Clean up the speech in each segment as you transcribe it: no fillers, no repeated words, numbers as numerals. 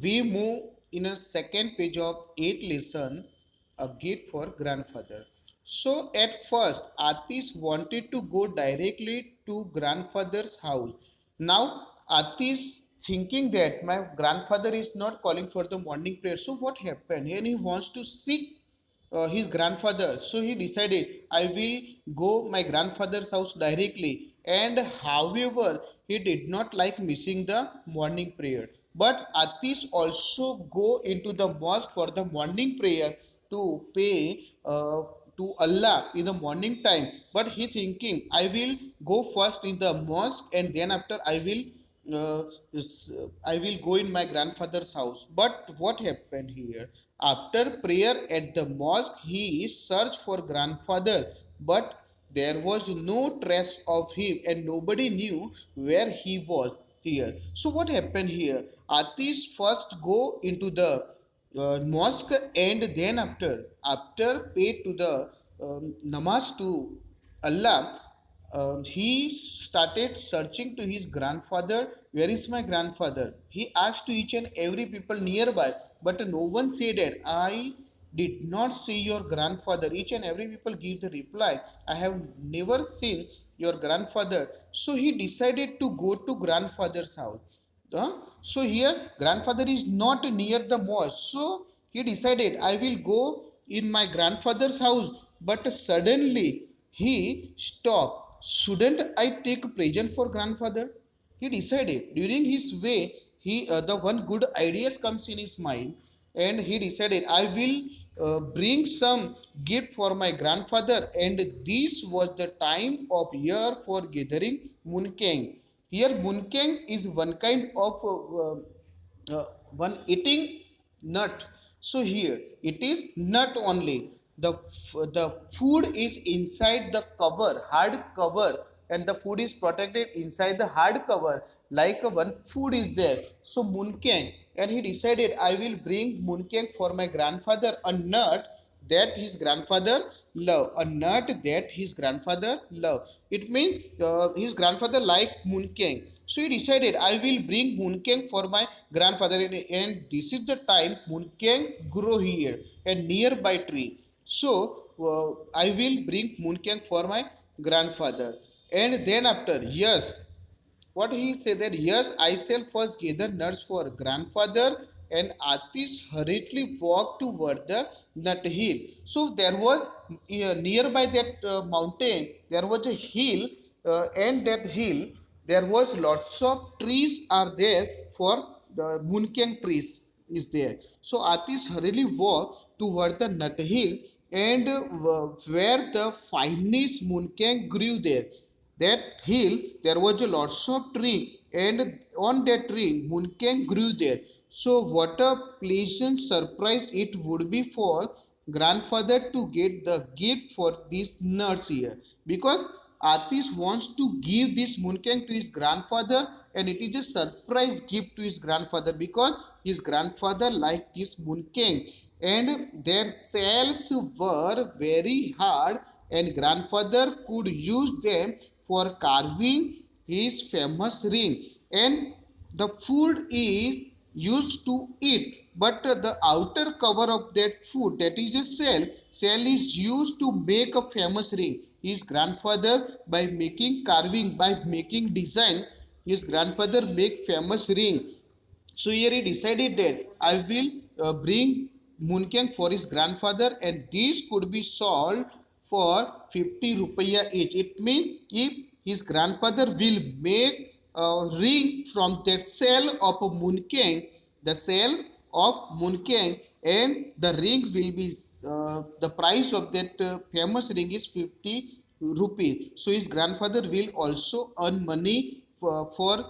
we move in a second page of 8th lesson, a gift for grandfather. So at first Atish wanted to go directly to grandfather's house. Now Atish thinking that my grandfather is not calling for the morning prayer, so what happened, and he wants to seek his grandfather. So he decided, I will go my grandfather's house directly. And however, he did not like missing the morning prayer, but Atish also go into the mosque for the morning prayer to pay to Allah in the morning time. But he thinking, I will go first in the mosque and then after uh, I will go in my grandfather's house. But what happened here? After prayer at the mosque, he searched for grandfather, but there was no trace of him and nobody knew where he was here. So what happened here? Atish first go into the mosque, and then after pay to the namaz to Allah, he started searching to his grandfather. Where is my grandfather? He asked to each and every people nearby, but no one said that I did not see your grandfather. Each and every people give the reply, I have never seen your grandfather. So he decided to go to grandfather's house. So here grandfather is not near the mosque. So he decided, I will go in my grandfather's house. But suddenly he stopped. Shouldn't I take a present for grandfather? He decided during his way. He the one good ideas comes in his mind, and he decided, I will bring some gift for my grandfather. And this was the time of year for gathering moonkang. Here moonkang is one kind of one eating nut. So here it is nut only. The food is inside the cover, hard cover, and the food is protected inside the hard cover, like one food is there. So moonkang, and he decided, I will bring moonkang for my grandfather, a nut that his grandfather love, a nut that his grandfather love. It means his grandfather liked moonkang. So he decided, I will bring moonkang for my grandfather. And this is the time moonkang grow here and nearby tree. So I will bring moonkang for my grandfather. And then after, yes, what he said that, yes, I shall first gather nuts for grandfather. And Atish hurriedly walked toward the nut hill. So there was nearby that mountain, there was a hill, and that hill there was lots of trees are there for the moonkang trees is there. So Atish hurriedly walked toward the nut hill, and where the finest moonkang grew there. That hill there was a lots of tree, and on that tree moonkang grew there. So what a pleasant surprise it would be for grandfather to get the gift for these nuts here, because Atish wants to give this moonkang to his grandfather, and it is a surprise gift to his grandfather because his grandfather liked this moonkang. And their shells were very hard, and grandfather could use them for carving his famous ring. And the food is used to eat, but the outer cover of that food, that is a shell is used to make a famous ring. His grandfather, by making carving, by making design, his grandfather make famous ring. So here he decided that I will bring moonkang for his grandfather, and these could be sold for 50 rupiah each. It means if his grandfather will make a ring from that shell of a moonkang, the shell of moonkang, and the ring will be the price of that famous ring is 50 rupees. So his grandfather will also earn money for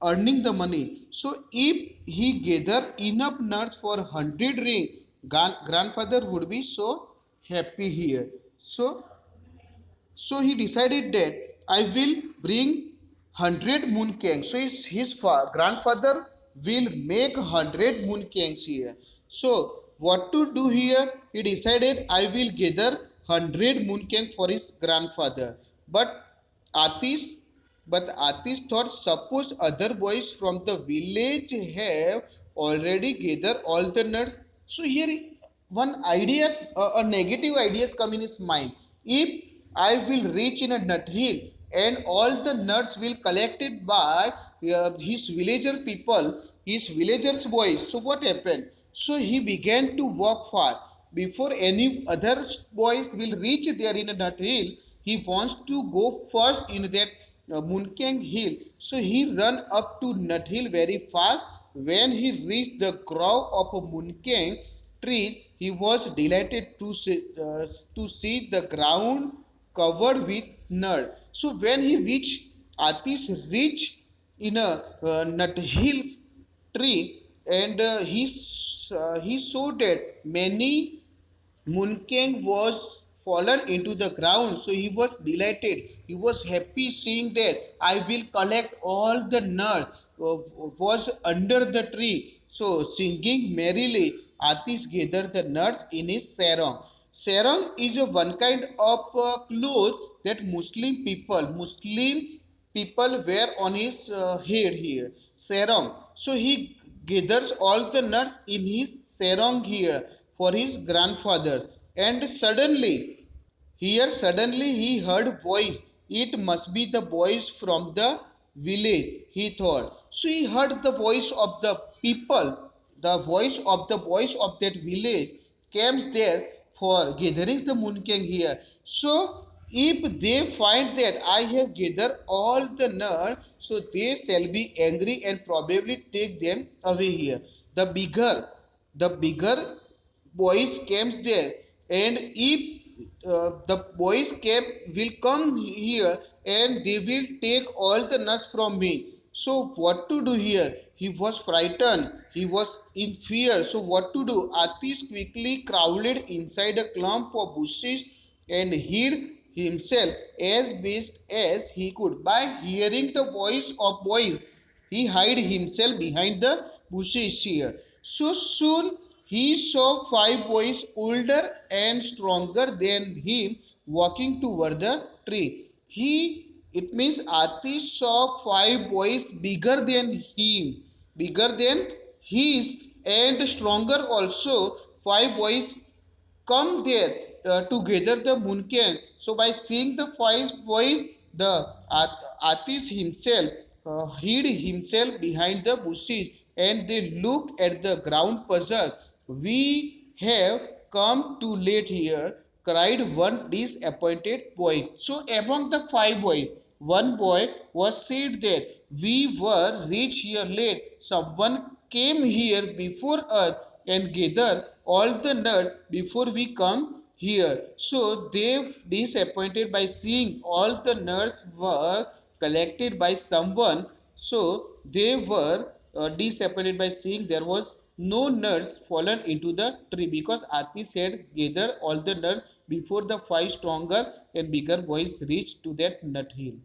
earning the money. So if he gather enough nuts for 100 ring, grandfather would be so happy here. So he decided that I will bring 100 moonkang. So his grandfather will make 100 moonkangs here. So what to do here? He decided, I will gather 100 moonkang for his grandfather. Atish thought, suppose other boys from the village have already gather all the nuts. So here one idea, a negative ideas come in his mind. If I will reach in a nut hill and all the nuts will collected by his villager people, his villagers boys. So what happened? So he began to walk far. Before any other boys will reach there in a nut hill, he wants to go first in that Munkang hill. So he run up to Nut hill very fast. When he reached the crow of a Munkang tree, he was delighted to see the ground covered with nut. So when he reached, Atish reached in a Nut hills tree, and he saw that many Munkang was fallen into the ground, so he was delighted. He was happy seeing that I will collect all the nuts was under the tree. So singing merrily, Atish gathered the nuts in his sarong. Sarong is a one kind of cloth that Muslim people wear on his head here. Sarong. So he gathers all the nuts in his sarong here for his grandfather. And suddenly he heard voice. It must be the voice from the village, he thought. So he heard the voice of the people, the voice of the boys of that village comes there for gathering the mooncake here. So if they find that I have gathered all the nuts, so they shall be angry and probably take them away here. The bigger boys comes there, and if the boys came will come here and they will take all the nuts from me. So what to do here? He was frightened, he was in fear. So what to do? Atish quickly crawled inside a clump of bushes and hid himself as best as he could. By hearing the voice of boys, he hid himself behind the bushes here. So soon he saw five boys older and stronger than him walking toward the tree. It means Atish saw five boys bigger than his, and stronger also. Five boys come there to gather the mooncake. So by seeing the five boys, the Atish himself hid himself behind the bushes, and they looked at the ground puzzle. We have come too late here, cried one disappointed boy. So among the five boys, one boy was said that we were reached here late. Someone came here before us and gathered all the nuts before we come here. So they disappointed by seeing all the nuts were collected by someone. So they were disappointed by seeing there was no nuts fallen into the tree, because Atish had gathered all the nuts before the five stronger and bigger boys reached to that nut hill.